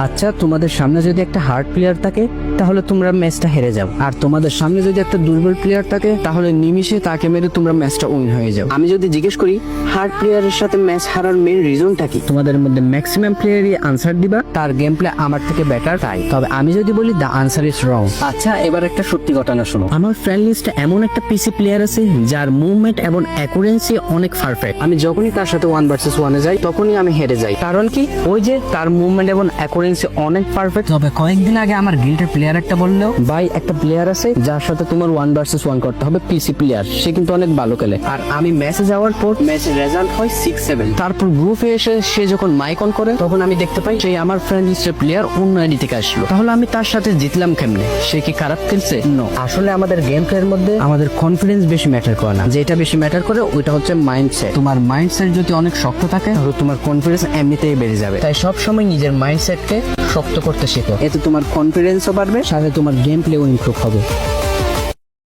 আচ্ছা, তোমাদের সামনে যদি একটা হার্ড প্লেয়ার থাকে তাহলে তোমরা ম্যাচটা হেরে যাও, আর তোমাদের সামনে যদি একটা দুর্বল প্লেয়ার থাকে তাহলে নিমিষে তাকে মেরে তোমরা ম্যাচটা উইন হয়ে যাও। আমি যদি জিজ্ঞেস করি হার্ড প্লেয়ারের সাথে ম্যাচ হারার মেইন রিজনটা কি, তোমাদের মধ্যে ম্যাক্সিমাম প্লেয়ারই আনসার দিবা তার গেম প্লে আমার থেকে বেটার তাই। তবে আমি যদি বলি দ্য আনসার ইজ রং। আচ্ছা, এবার একটা সত্যি ঘটনা শোনো। আমার ফ্রেন্ড লিস্টে এমন একটা পিসি প্লেয়ার আছে যার মুভমেন্ট এবং অ্যাকুরেন্সি অনেক পারফেক্ট। আমি যখনই তার সাথে 1 vs 1 যাই তখনই আমি হেরে যাই। কারণ কি, ওই যে তার মুভমেন্ট এবং অ্যাকুরেন্সি অনেক পারফেক্ট। তবে কয়েকদিন আগে আমার গিল্ডের প্লেয়ার একটা বললো, ভাই একটা প্লেয়ার আছে যার সাথে তোমার 1 vs 1 করতে হবে, পিসি প্লেয়ার, সে কিন্তু অনেক ভালো খেলে। আর আমি ম্যাচে যাওয়ার পর ম্যাচের রেজাল্ট হয় 6-7। তারপর গ্রুপে এসে সে যখন মাইক অন করে তখন আমি দেখতে পাই সেই আমার ফ্রেন্ড লিস্টের প্লেয়ার অন্য আইডি থেকে আসলো। তাহলে আমি তার সাথে জিতলাম কেমনে? সে কি খারাপ খেলছে? নো, আসলে আমাদের গেম প্লের মধ্যে আমাদের কনফিডেন্স বেশি ম্যাটার করে না, যেটা বেশি ম্যাটার করে ওইটা হচ্ছে মাইন্ডসেট। তোমার মাইন্ডসেট যদি অনেক শক্ত থাকে তাহলে তোমার কনফিডেন্স এমনিতেই বেড়ে যাবে। তাই সব সময় নিজের মাইন্ডসেটকে শক্ত করতে শেখো, এতে তোমার কনফিডেন্সও বাড়বে, সাথে তোমার গেম প্লেও ইমপ্রুভ হবে।